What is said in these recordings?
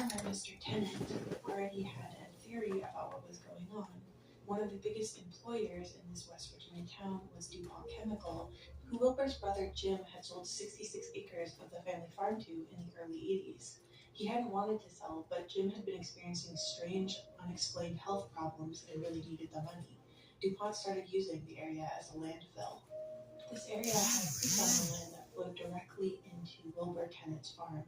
farmer, Mr. Tennant, already had a theory about what was going on. One of the biggest employers in this West Virginia town was DuPont Chemical, who Wilbur's brother Jim had sold 66 acres of the family farm to in the early 80s. He hadn't wanted to sell, but Jim had been experiencing strange, unexplained health problems and really needed the money. DuPont started using the area as a landfill. This area had a creek on the land that flowed directly into Wilbur Tennant's farm,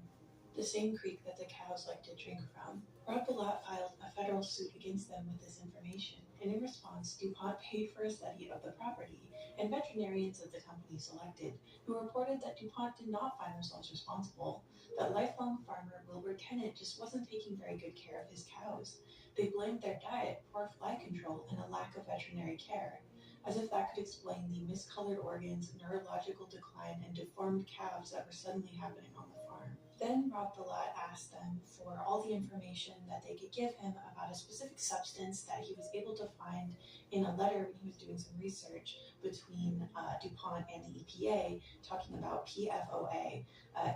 the same creek that the cows liked to drink from. Rob Bilott filed a federal suit against them with this information, and in response, DuPont paid for a study of the property, and veterinarians of the company selected, who reported that DuPont did not find themselves responsible, that lifelong farmer Wilbur Tennant just wasn't taking very good care of his cows. They blamed their diet, poor fly control, and a lack of veterinary care, as if that could explain the miscolored organs, neurological decline, and deformed calves that were suddenly happening on the farm. Then Rob Bilott asked them for all the information that they could give him about a specific substance that he was able to find in a letter when he was doing some research between DuPont and the EPA, talking about PFOA.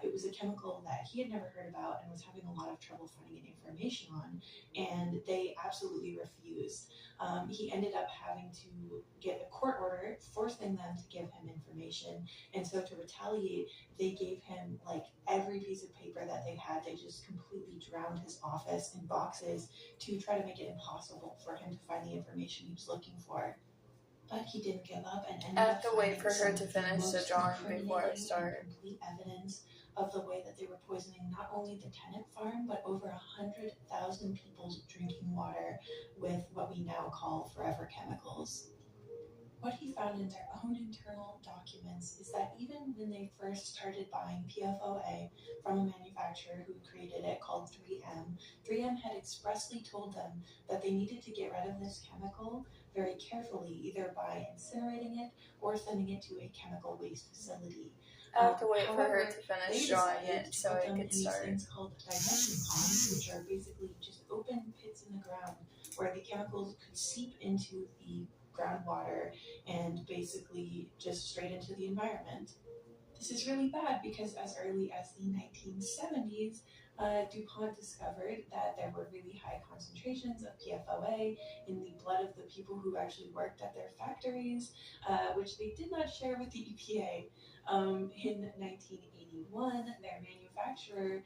It was a chemical that he had never heard about and was having a lot of trouble finding information on, and they absolutely refused. He ended up having to get a court order forcing them to give him information, and so to retaliate, they gave him like every piece of paper that they had. They just completely drowned his office in boxes to try to make it impossible for him to find the information he was looking for. But he didn't give up and ended up I have to wait for her to finish the drawing before I start. Complete evidence of the way that they were poisoning not only the Tennant farm, but over 100,000 people's drinking water with what we now call forever chemicals. What he found in their own internal documents is that even when they first started buying PFOA from a manufacturer who created it called 3M, 3M had expressly told them that they needed to get rid of this chemical very carefully, either by incinerating it or sending it to a chemical waste facility. I have to wait for her to finish drawing it so I can start. Things called digestion ponds, which are basically just open pits in the ground where the chemicals could seep into the groundwater and basically just straight into the environment. This is really bad because as early as the 1970s, DuPont discovered that there were really high concentrations of PFOA in the blood of the people who actually worked at their factories, which they did not share with the EPA. In 1981, their manufacturer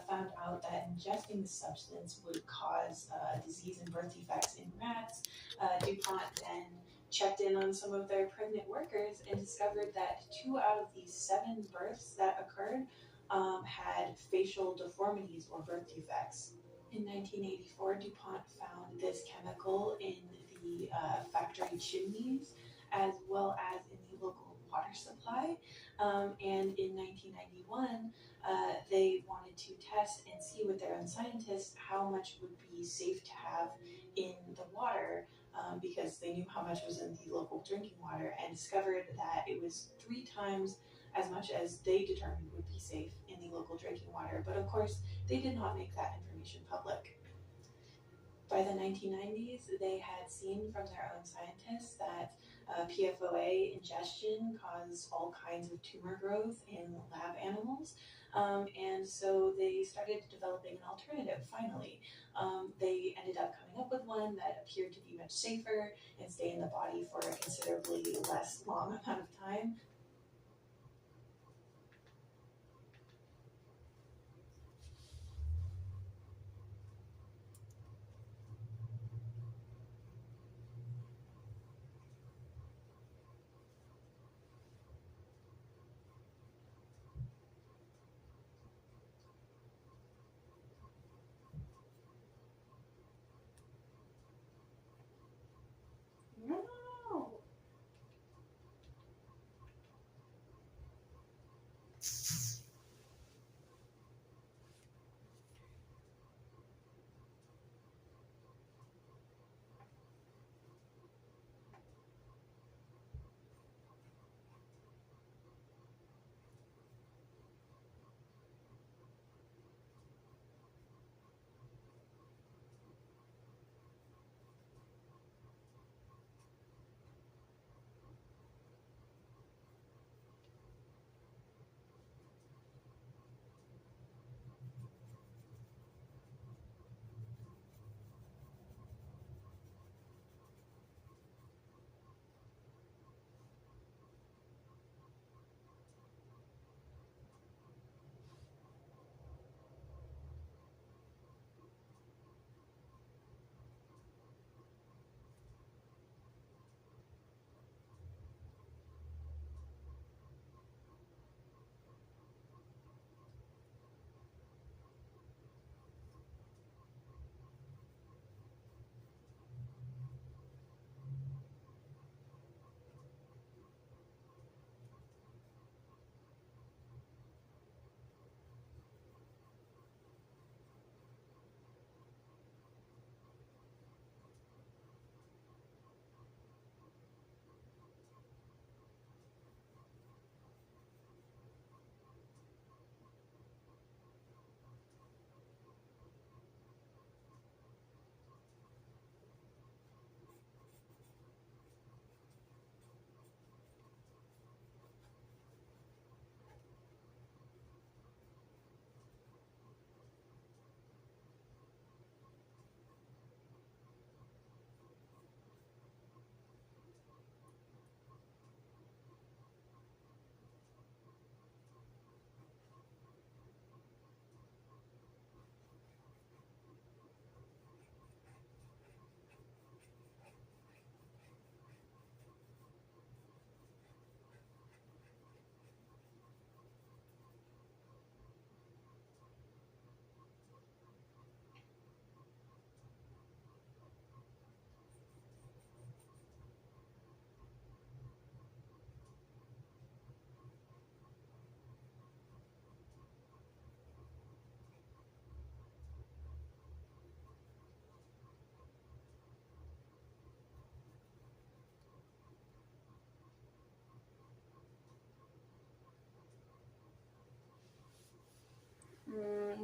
found out that ingesting the substance would cause disease and birth defects in rats. DuPont then checked in on some of their pregnant workers and discovered that 2 out of the 7 births that occurred had facial deformities or birth defects. In 1984, DuPont found this chemical in the factory chimneys as well as in the local water supply. And in 1991, they wanted to test and see with their own scientists how much would be safe to have in the water, because they knew how much was in the local drinking water, and discovered that it was 3 times as much as they determined would be safe in the local drinking water. But of course, they did not make that information public. By the 1990s, they had seen from their own scientists that PFOA ingestion caused all kinds of tumor growth in lab animals, and so they started developing an alternative finally. They ended up coming up with one that appeared to be much safer and stay in the body for a considerably less long amount of time. No.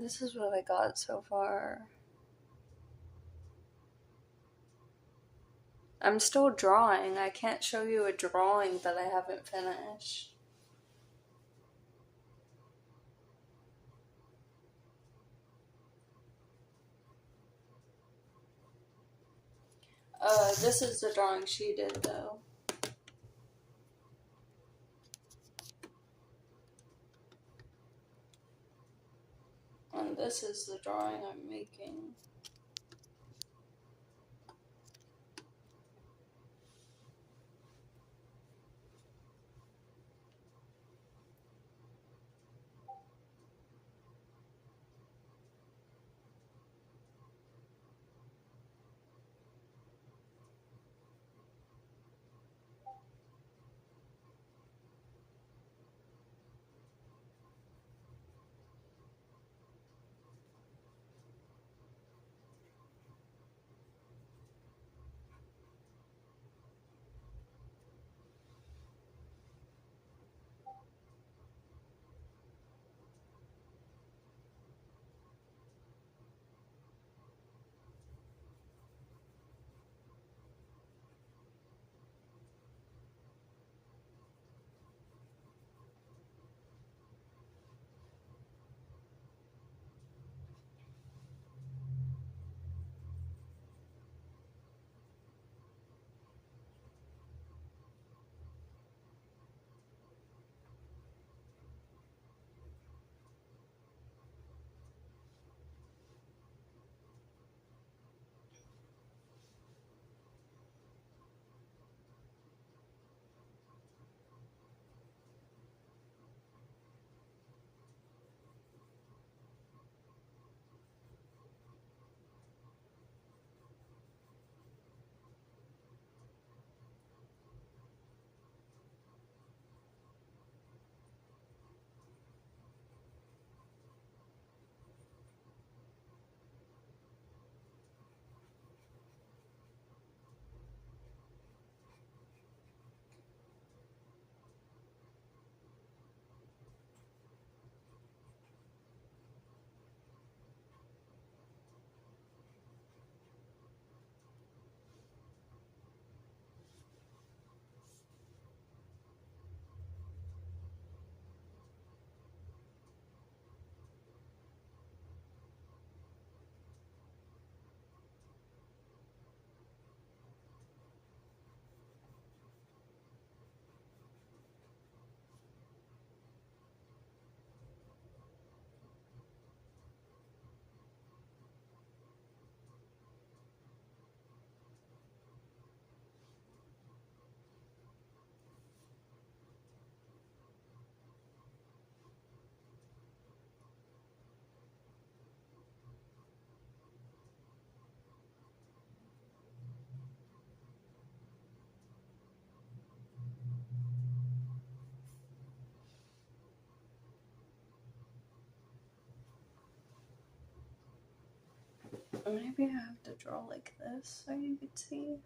This is what I got so far. I'm still drawing. I can't show you a drawing that I haven't finished. This is the drawing she did, though. And this is the drawing I'm making. Maybe I have to draw like this so you can see.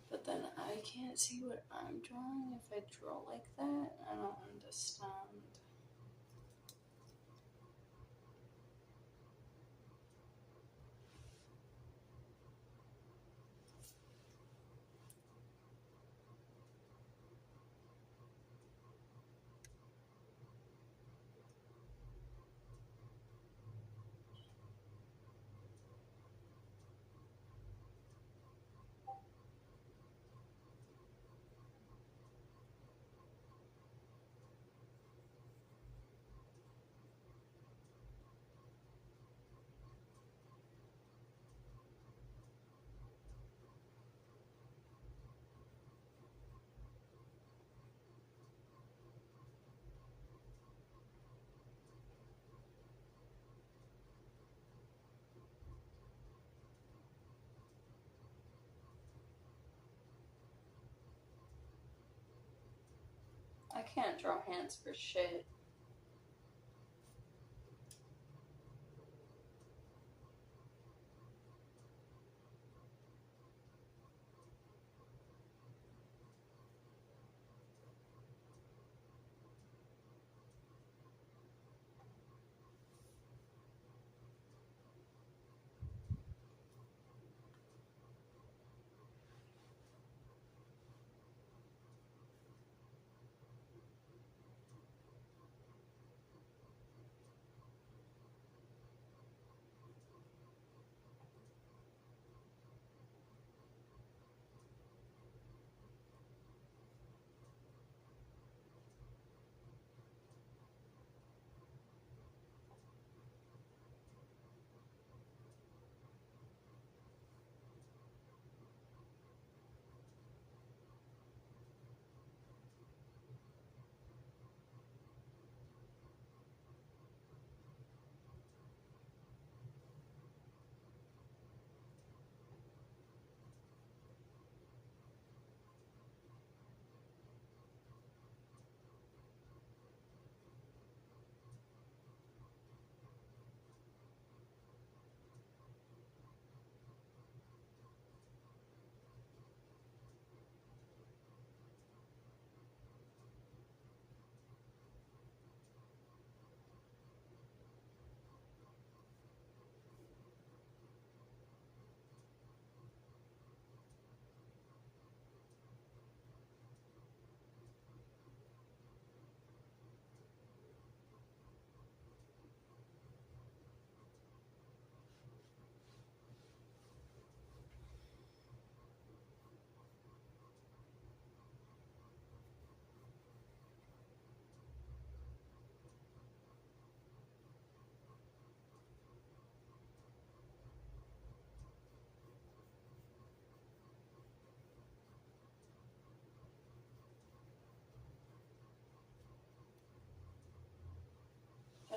But then I can't see what I'm drawing if I draw like that. I don't understand. can't draw hands for shit.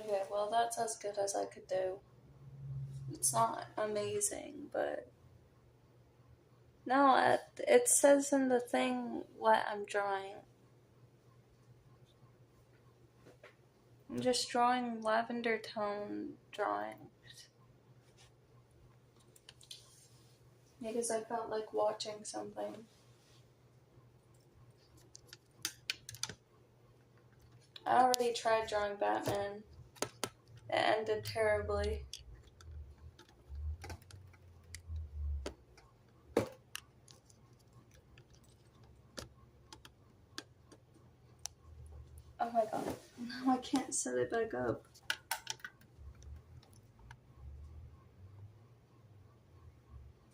Okay, well, that's as good as I could do. It's not amazing, but no, it says in the thing what I'm drawing. I'm just drawing lavender tone drawings. Because I felt like watching something. I already tried drawing Batman. It ended terribly. Oh my god. No, I can't set it back up.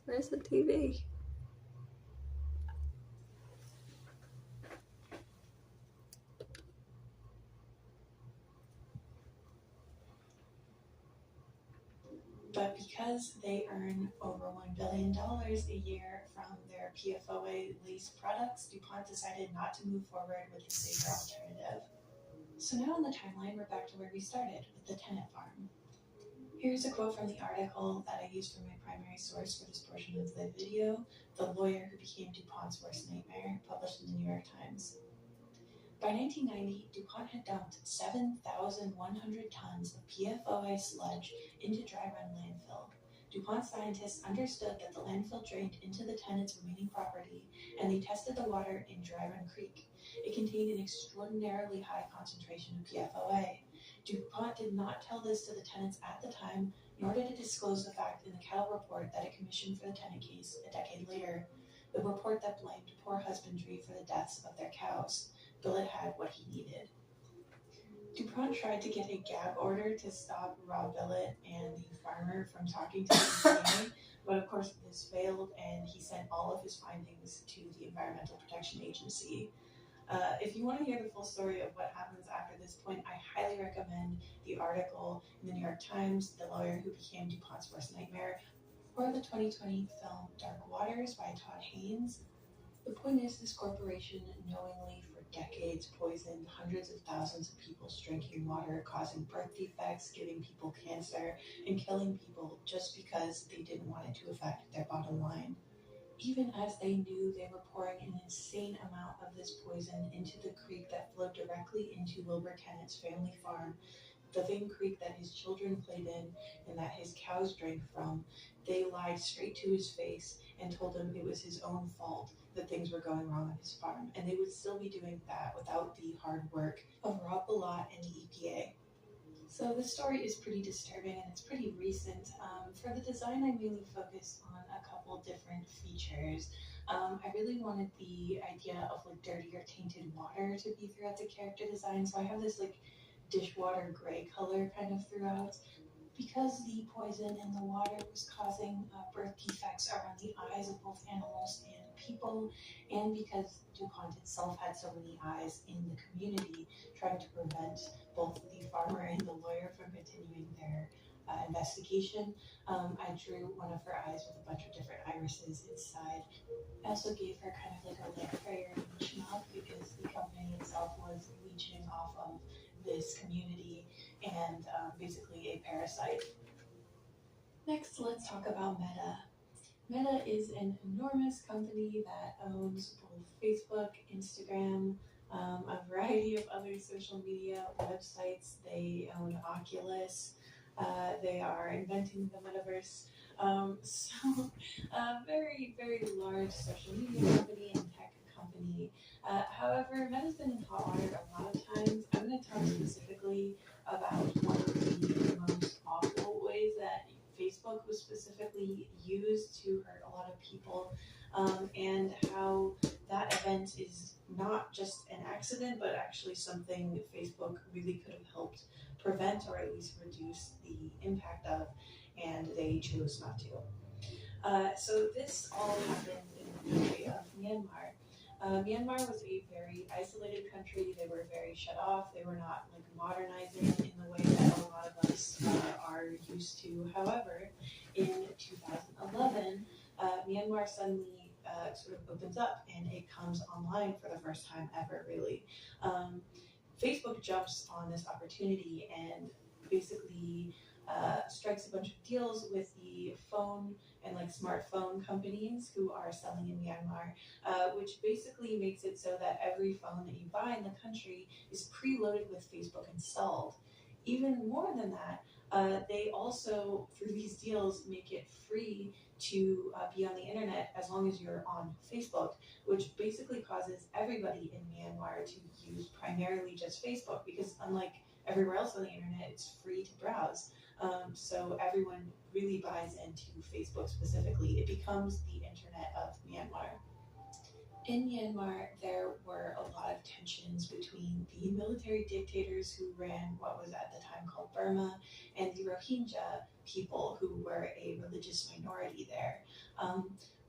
Where's the TV? But because they earn over $1 billion a year from their PFOA lease products, DuPont decided not to move forward with the safer alternative. So now on the timeline, we're back to where we started, with the tenant farm. Here's a quote from the article that I used for my primary source for this portion of the video, The Lawyer Who Became DuPont's Worst Nightmare, published in the New York Times. By 1990, DuPont had dumped 7,100 tons of PFOA sludge into dry run landfill. DuPont scientists understood that the landfill drained into the tenant's remaining property, and they tested the water in Dry Run Creek. It contained an extraordinarily high concentration of PFOA. DuPont did not tell this to the tenants at the time, nor did it disclose the fact in the cattle report that it commissioned for the tenant case a decade later, the report that blamed poor husbandry for the deaths of their cows. Billet had what he needed. DuPont tried to get a gag order to stop Rob Billet and the farmer from talking to the EPA, but of course this failed, and he sent all of his findings to the Environmental Protection Agency. If you want to hear the full story of what happens after this point, I highly recommend the article in the New York Times, The Lawyer Who Became DuPont's Worst Nightmare, or the 2020 film Dark Waters by Todd Haynes. The point is, this corporation knowingly for decades poisoned hundreds of thousands of people's drinking water, causing birth defects, giving people cancer, and killing people just because they didn't want it to affect their bottom line. even as they knew they were pouring an insane amount of this poison into the creek that flowed directly into Wilbur Kennett's family farm, the same creek that his children played in and that his cows drank from. They lied straight to his face and told him it was his own fault that things were going wrong on his farm, and they would still be doing that without the hard work of Rob Bilott and the EPA. So this story is pretty disturbing and it's pretty recent. For the design, I really focused on a couple different features. I really wanted the idea of like dirty or tainted water to be throughout the character design. So I have this like dishwater gray color kind of throughout because the poison in the water was causing birth defects around the eyes of both animals and people, and because DuPont itself had so many eyes in the community trying to prevent both the farmer and the lawyer from continuing their investigation. I drew one of her eyes with a bunch of different irises inside. I also gave her kind of like a lick prayer leech mouth because the company itself was leeching off of this community and basically a parasite. Next, let's talk about Meta. Meta is an enormous company that owns both Facebook, Instagram, a variety of other social media websites. They own Oculus. They are inventing the metaverse. Very, very large social media company and tech company. However, Meta's been in hot water a lot of times. I'm going to talk specifically about one of the most awful ways that Facebook was specifically used to hurt a lot of people, and how that event is not just an accident, but actually something Facebook really could have helped prevent or at least reduce the impact of, and they chose not to. So this all happened in the country of Myanmar. Myanmar was a very isolated country. They were very shut off. They were not like modernizing in the way that a lot of us are used to. However, in 2011, Myanmar suddenly sort of opens up and it comes online for the first time ever, really. Facebook jumps on this opportunity and basically strikes a bunch of deals with the phone and like smartphone companies who are selling in Myanmar, which basically makes it so that every phone that you buy in the country is preloaded with Facebook installed. Even more than that, they also, through these deals, make it free to be on the internet as long as you're on Facebook, which basically causes everybody in Myanmar to use primarily just Facebook because, unlike everywhere else on the internet, it's free to browse. So everyone really buys into Facebook specifically. It becomes the internet of Myanmar. In Myanmar, there were a lot of tensions between the military dictators who ran what was at the time called Burma and the Rohingya people who were a religious minority there.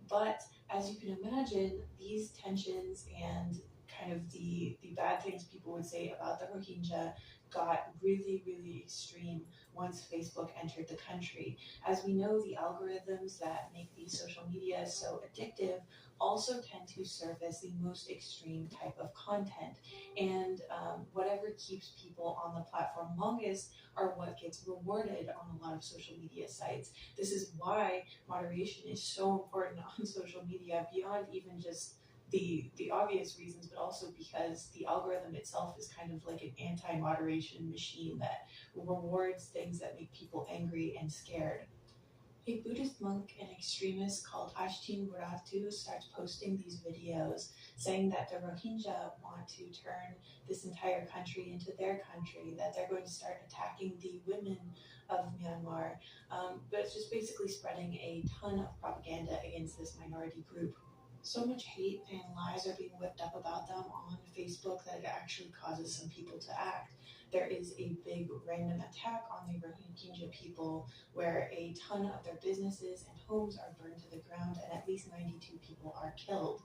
But as you can imagine, these tensions and kind of the bad things people would say about the Rohingya got really, really extreme once Facebook entered the country. As we know, the algorithms that make these social media so addictive also tend to surface the most extreme type of content. And whatever keeps people on the platform longest are what gets rewarded on a lot of social media sites. This is why moderation is so important on social media, beyond even just the obvious reasons, but also because the algorithm itself is kind of like an anti-moderation machine that rewards things that make people angry and scared. A Buddhist monk and extremist called Ashtin Muratu starts posting these videos saying that the Rohingya want to turn this entire country into their country, that they're going to start attacking the women of Myanmar. But it's just basically spreading a ton of propaganda against this minority group. So much hate and lies are being whipped up about them on Facebook that it actually causes some people to act. There is a big random attack on the Rohingya people where a ton of their businesses and homes are burned to the ground and at least 92 people are killed.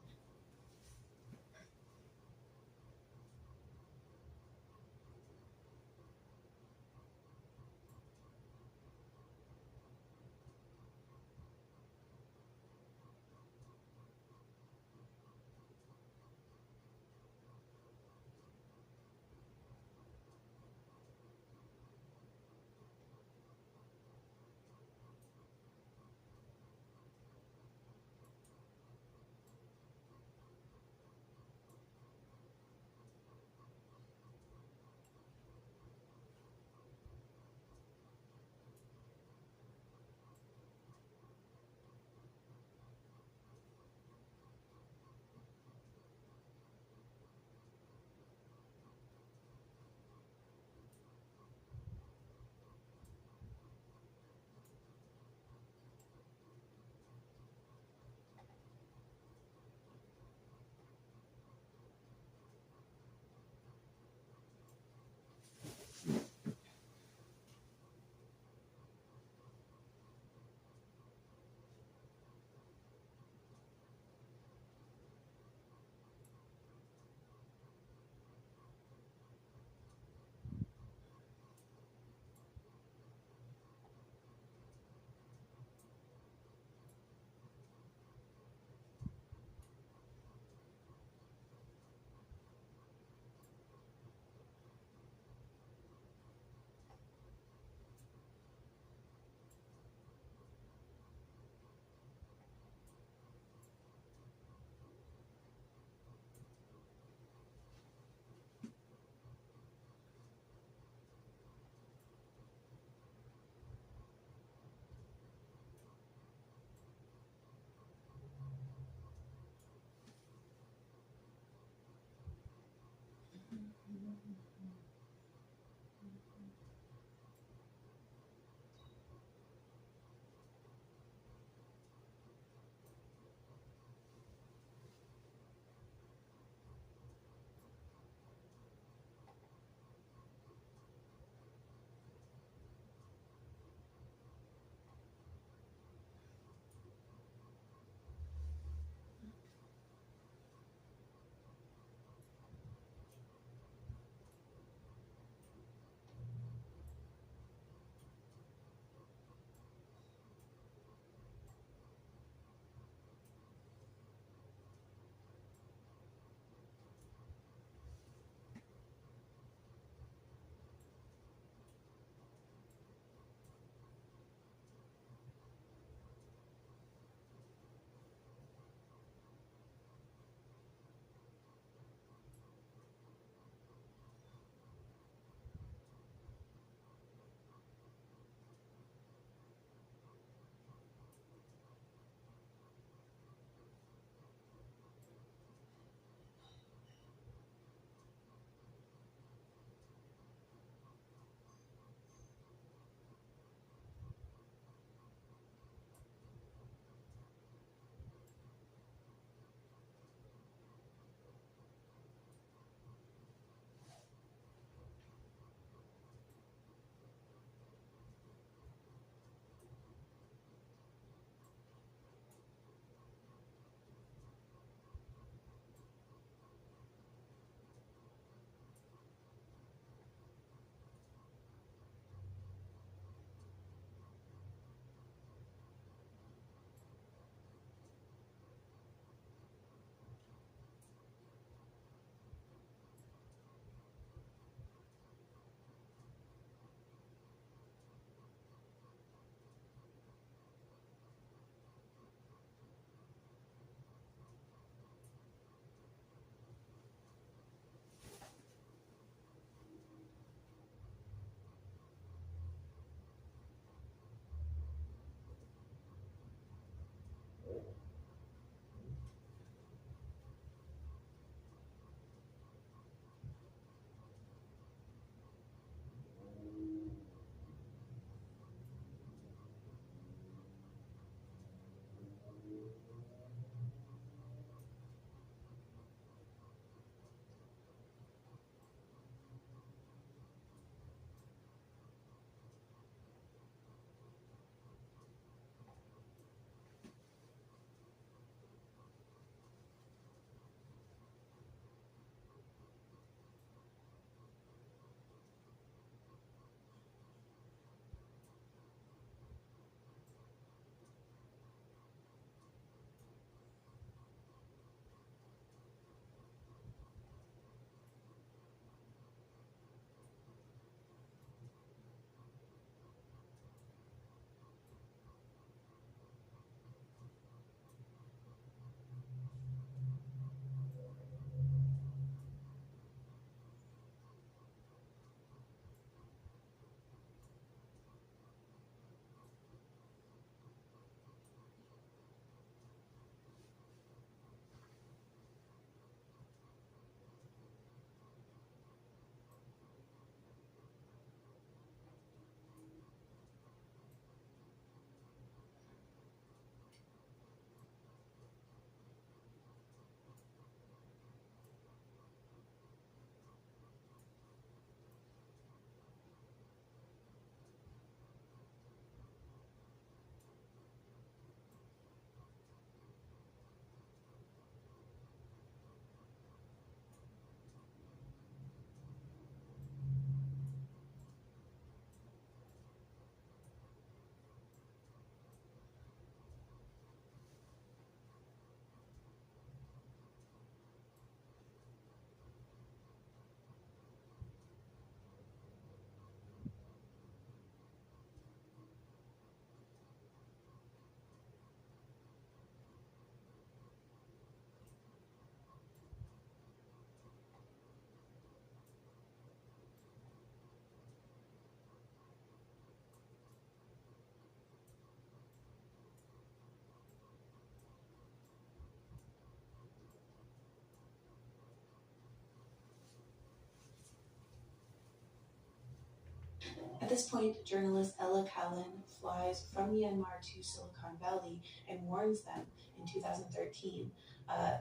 this point, journalist Ella Callan flies from Myanmar to Silicon Valley and warns them in 2013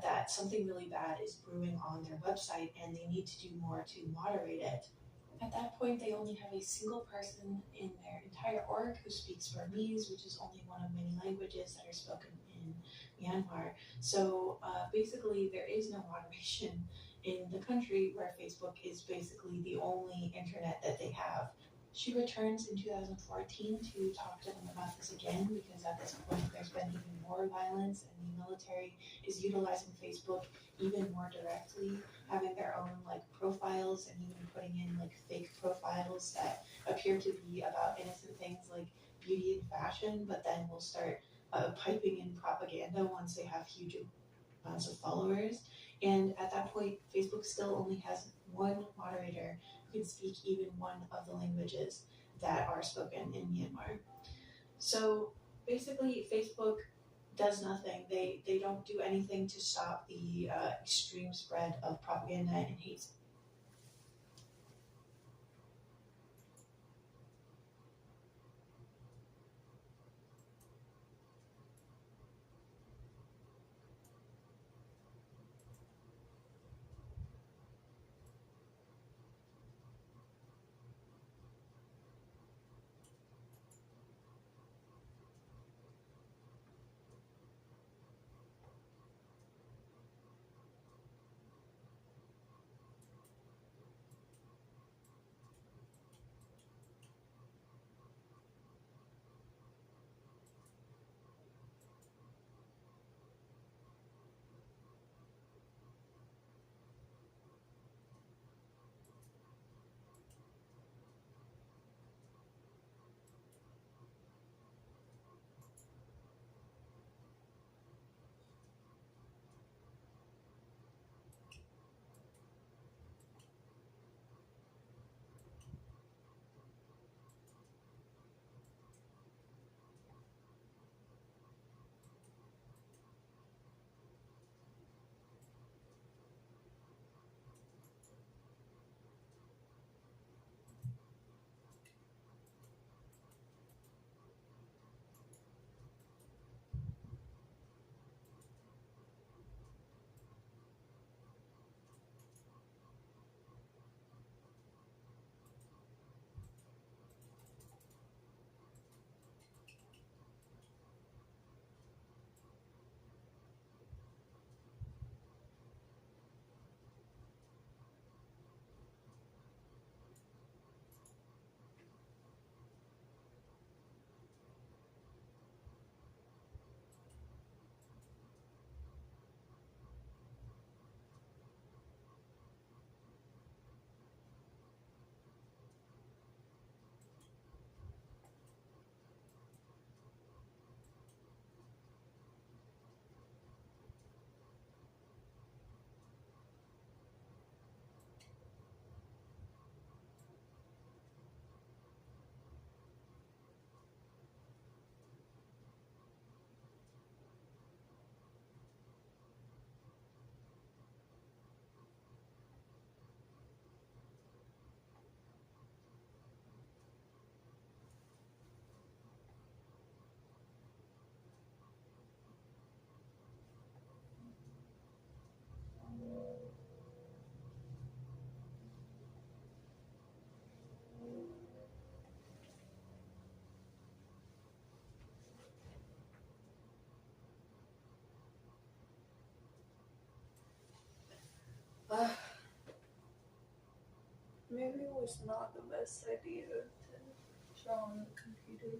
that something really bad is brewing on their website and they need to do more to moderate it. At that point, they only have a single person in their entire org who speaks Burmese, which is only one of many languages that are spoken in Myanmar. So basically, there is no moderation in the country where Facebook is basically the only internet that they have. She returns in 2014 to talk to them about this again because at this point there's been even more violence and the military is utilizing Facebook even more directly, having their own like profiles and even putting in like fake profiles that appear to be about innocent things like beauty and fashion, but then will start piping in propaganda once they have huge amounts of followers. And at that point, Facebook still only has one moderator who can speak even one of the languages that are spoken in Myanmar. So basically, Facebook does nothing. They don't do anything to stop the extreme spread of propaganda and hate. Maybe it was not the best idea to draw on the computer.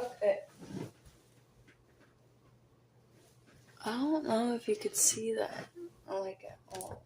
Okay. I don't know if you could see that, like, at all.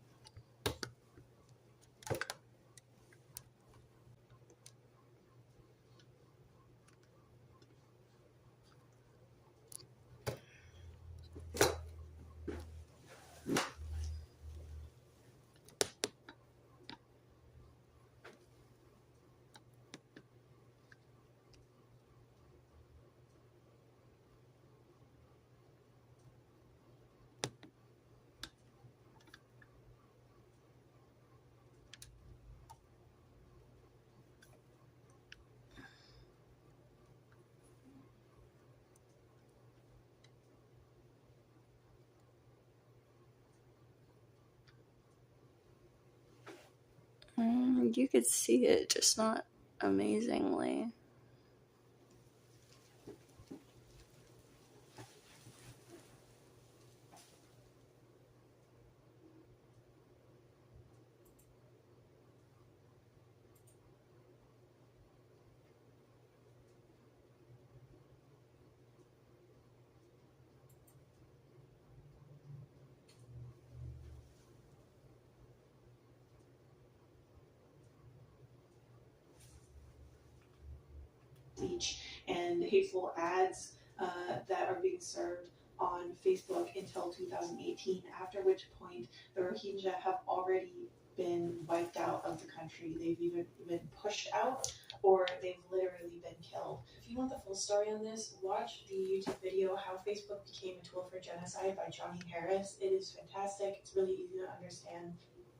You could see it, just not amazingly. Speech and hateful ads that are being served on Facebook until 2018, after which point the Rohingya have already been wiped out of the country. They've either been pushed out or they've literally been killed. If you want the full story on this, watch the YouTube video, How Facebook Became a Tool for Genocide by Johnny Harris. It is fantastic. It's really easy to understand.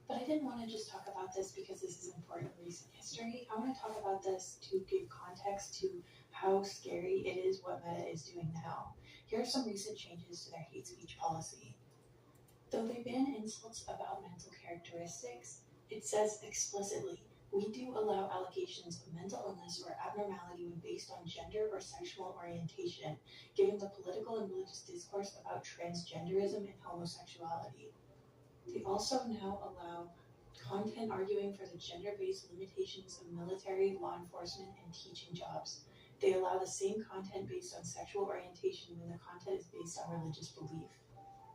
But I didn't want to just talk about this because this is important recent history. I want to talk about this to give context to how scary it is what Meta is doing now. Here are some recent changes to their hate speech policy. Though they ban insults about mental characteristics, it says explicitly, we do allow allegations of mental illness or abnormality when based on gender or sexual orientation, given the political and religious discourse about transgenderism and homosexuality. They also now allow content arguing for the gender-based limitations of military, law enforcement, and teaching jobs. They allow the same content based on sexual orientation when the content is based on religious belief.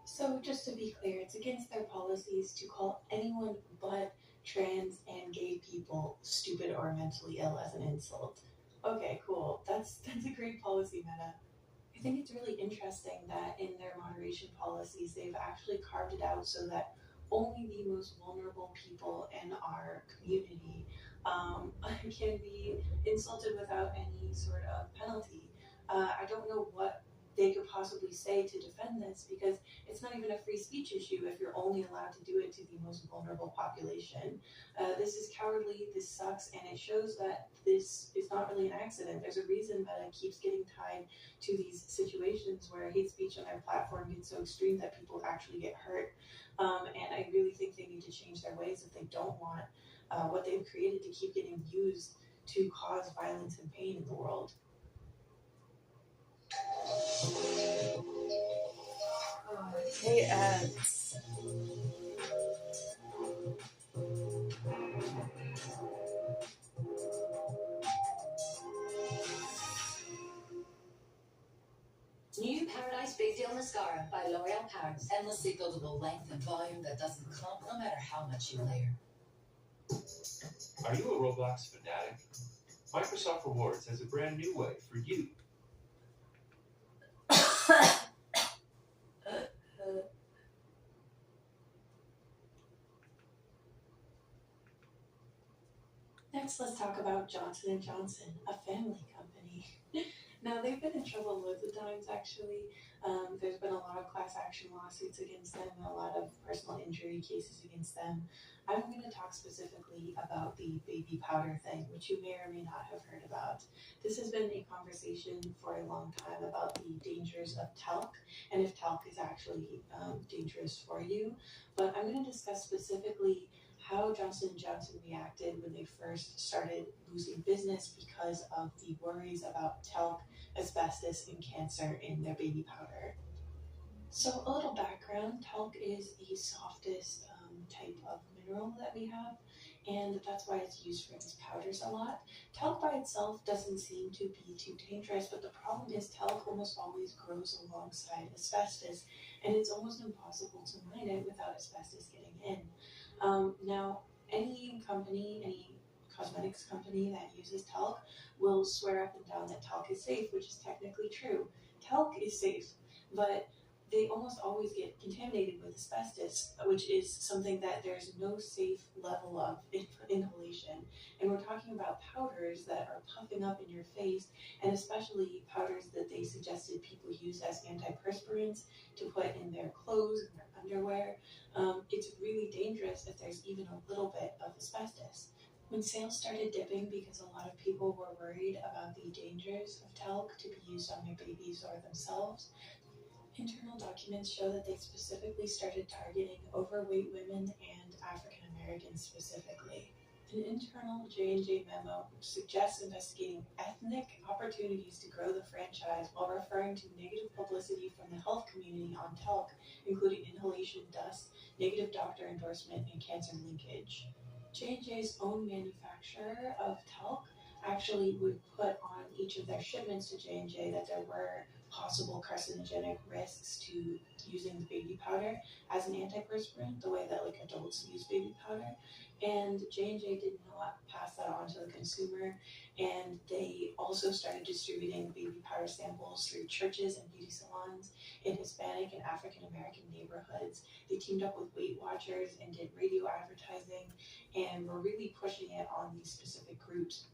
So just to be clear, it's against their policies to call anyone but trans and gay people stupid or mentally ill as an insult. Okay, cool. That's a great policy, Meta. I think it's really interesting that in their moderation policies, they've actually carved it out so that only the most vulnerable people in our community can be insulted without any sort of penalty. I don't know what they could possibly say to defend this because it's not even a free speech issue if you're only allowed to do it to the most vulnerable population. This is cowardly, this sucks, and it shows that this is not really an accident. There's a reason that it keeps getting tied to these situations where hate speech on their platform gets so extreme that people actually get hurt. And I really think they need to change their ways if they don't want what they've created to keep getting used to cause violence and pain in the world. Hey, ads. New Paradise Big Deal Mascara. Era by L'Oreal Paris. Endlessly buildable length and volume that doesn't clump no matter how much you layer. Are you a Roblox fanatic? Microsoft Rewards has a brand new way for you. Next, let's talk about Johnson & Johnson, a family company. Now, they've been in trouble loads of times, actually. There's been a lot of class action lawsuits against them, a lot of personal injury cases against them. I'm going to talk specifically about the baby powder thing, which you may or may not have heard about. This has been a conversation for a long time about the dangers of talc and if talc is actually dangerous for you. But I'm going to discuss specifically how Johnson & Johnson reacted when they first started losing business because of the worries about talc, asbestos, and cancer in their baby powder. So a little background, talc is the softest type of mineral that we have, and that's why it's used for these powders a lot. Talc by itself doesn't seem to be too dangerous, but the problem is talc almost always grows alongside asbestos, and it's almost impossible to mine it without asbestos getting in. Now, any company, any cosmetics company that uses talc will swear up and down that talc is safe, which is technically true. Talc is safe, but they almost always get contaminated with asbestos, which is something that there's no safe level of inhalation. And we're talking about powders that are puffing up in your face, and especially powders that they suggested people use as antiperspirants to put in their clothes and their underwear. It's really dangerous if there's even a little bit of asbestos. When sales started dipping because a lot of people were worried about the dangers of talc to be used on their babies or themselves, internal documents show that they specifically started targeting overweight women and African Americans specifically. An internal J&J memo suggests investigating ethnic opportunities to grow the franchise while referring to negative publicity from the health community on talc, including inhalation dust, negative doctor endorsement, and cancer linkage. J&J's own manufacturer of talc actually would put on each of their shipments to J&J that there were possible carcinogenic risks to using the baby powder as an antiperspirant, the way that like adults use baby powder. And J&J did not pass that on to the consumer, and they also started distributing baby powder samples through churches and beauty salons in Hispanic and African American neighborhoods. They teamed up with Weight Watchers and did radio advertising, and were really pushing it on these specific groups.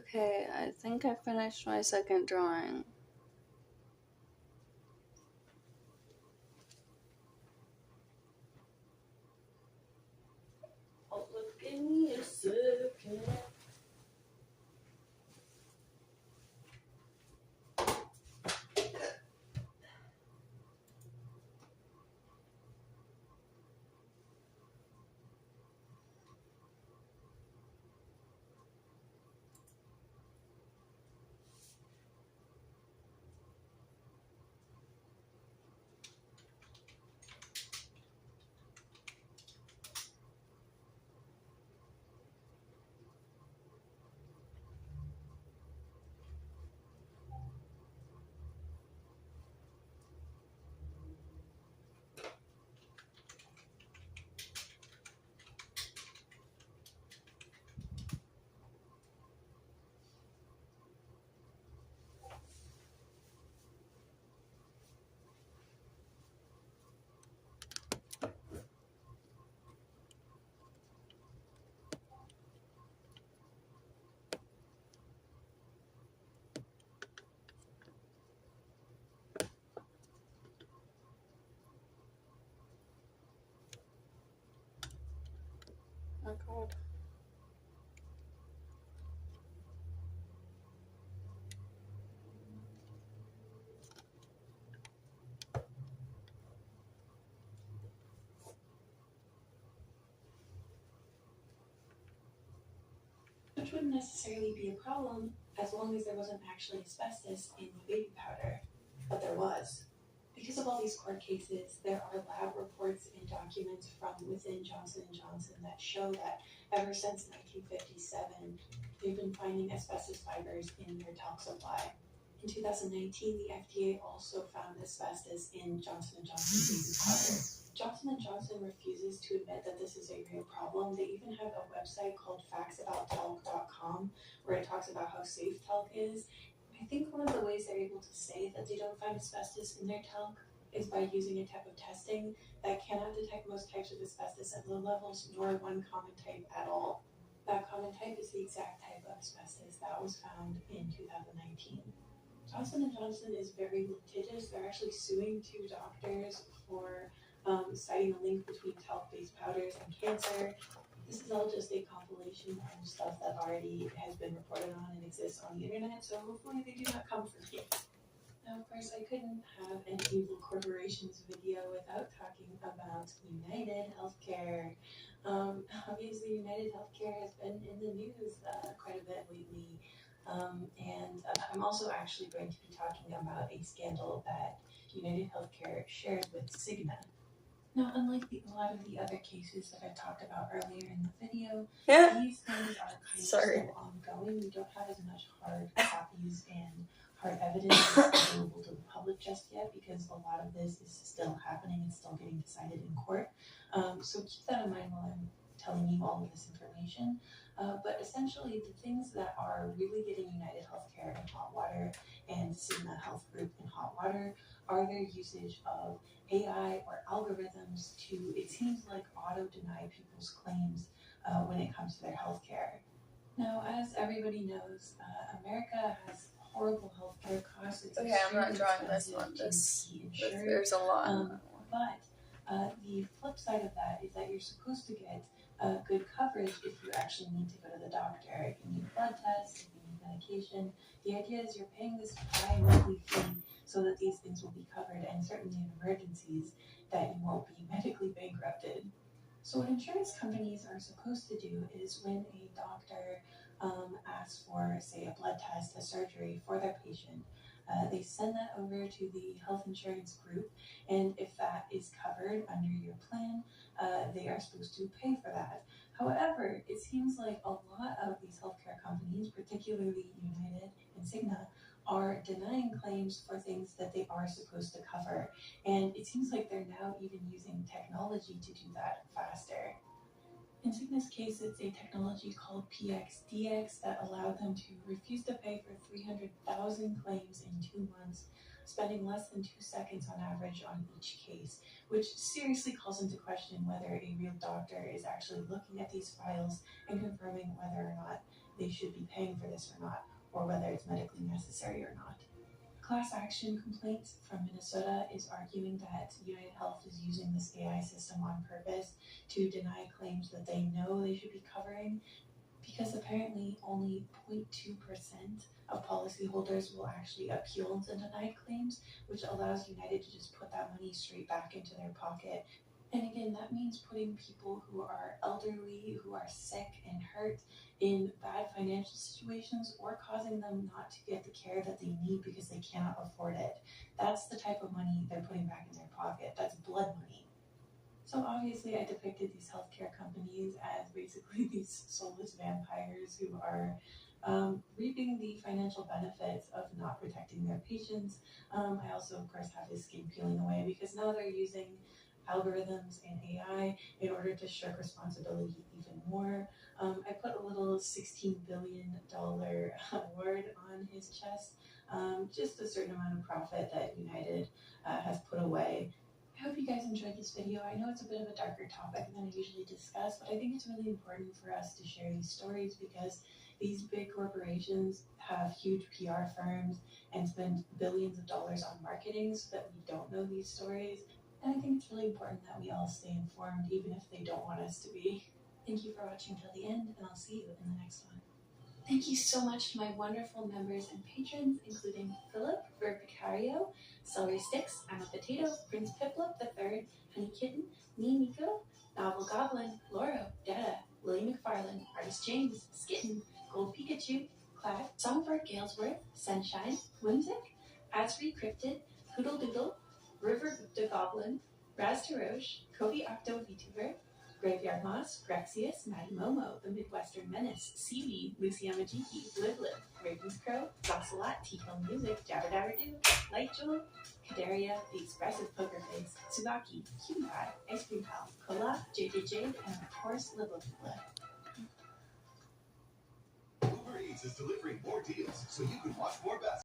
Okay, I think I finished my second drawing. Oh, look, give me a second. Oh god. Which wouldn't necessarily be a problem as long as there wasn't actually asbestos in the baby powder, but there was. Because of all these court cases, there are lab reports and documents from within Johnson & Johnson that show that ever since 1957, they've been finding asbestos fibers in their talc supply. In 2019, the FDA also found asbestos in Johnson & Johnson baby powder. Johnson & Johnson refuses to admit that this is a real problem. They even have a website called factsabouttalc.com where it talks about how safe talc is. I think one of the ways they're able to say that they don't find asbestos in their talc is by using a type of testing that cannot detect most types of asbestos at low levels, nor one common type at all. That common type is the exact type of asbestos that was found in 2019. Johnson & Johnson is very litigious. They're actually suing two doctors for citing a link between talc-based powders and cancer. This is all just a compilation of stuff that already has been reported on and exists on the internet, so hopefully they do not come for me. Now, of course, I couldn't have an evil corporations video without talking about United Healthcare. Obviously, United Healthcare has been in the news quite a bit lately. And I'm also actually going to be talking about a scandal that United Healthcare shares with Cigna. Now, unlike a lot of the other cases that I talked about earlier in the video, these things are kind of still ongoing. We don't have as much hard copies and hard evidence available to the public just yet because a lot of this is still happening and still getting decided in court. So keep that in mind while I'm telling you all of this information. But essentially, the things that are really getting United Healthcare in hot water and Cigna Health Group in hot water are their usage of AI or algorithms to, it seems like, auto-deny people's claims when it comes to their healthcare. Now, as everybody knows, America has horrible healthcare costs. It's Okay, I'm not drawing this one. There's a lot. But the flip side of that is that you're supposed to get good coverage if you actually need to go to the doctor. If you need blood tests, if you need medication, the idea is you're paying this high monthly fee so that these things will be covered, and certainly in emergencies that you won't be medically bankrupted. So what insurance companies are supposed to do is when a doctor asks for, say, a blood test, a surgery for their patient, they send that over to the health insurance group, and if that is covered under your plan, they are supposed to pay for that. However, it seems like a lot of these healthcare companies, particularly United and Cigna, are denying claims for things that they are supposed to cover. And it seems like they're now even using technology to do that faster. In Cigna's case, it's a technology called PXDX that allowed them to refuse to pay for 300,000 claims in 2 months, spending less than 2 seconds on average on each case, which seriously calls into question whether a real doctor is actually looking at these files and confirming whether or not they should be paying for this or not, or whether it's medically necessary or not. Class action complaint from Minnesota is arguing that United Health is using this AI system on purpose to deny claims that they know they should be covering, because apparently only 0.2% of policyholders will actually appeal to denied claims, which allows United to just put that money straight back into their pocket. And again, that means putting people who are elderly, who are sick and hurt in bad financial situations, or causing them not to get the care that they need because they cannot afford it. That's the type of money they're putting back in their pocket. That's blood money. So obviously I depicted these healthcare companies as basically these soulless vampires who are reaping the financial benefits of not protecting their patients. I also, of course, have his skin peeling away because now they're using algorithms and AI in order to shirk responsibility even more. I put a little $16 billion award on his chest, just a certain amount of profit that United has put away. I hope you guys enjoyed this video. I know it's a bit of a darker topic than I usually discuss, but I think it's really important for us to share these stories because these big corporations have huge PR firms and spend billions of dollars on marketing so that we don't know these stories. And I think it's really important that we all stay informed, even if they don't want us to be. Thank you for watching till the end, and I'll see you in the next one. Thank you so much to my wonderful members and patrons, including Philip, Verpicario, Celery Sticks, I'm a Potato, Prince Piplup III, Honey Kitten, Me Nico, Novel Goblin, Loro, Dada, Willie McFarlane, Artist James, Skitten, Gold Pikachu, Clad, Songbird Galesworth, Sunshine, Whimsic, Asri Cryptid, Poodle Doodle, River the Goblin, Raz Taroche, Kobe Octo VTuber, Graveyard Moss, Grexius, Maddie Momo, The Midwestern Menace, Seaweed, Lucy Yamajiki, Liv Liv, Raven's Crow, Ocelot, Tico Music, Jabba Dabba Doo, Light Jewel, Kadaria, The Expressive Poker Face, Tsubaki, Cutie Pie, Ice Cream Pal, Kola, JJ Jade, and of course, Liv Liv Liv. Uber Eats is delivering more deals so you can watch more basketball.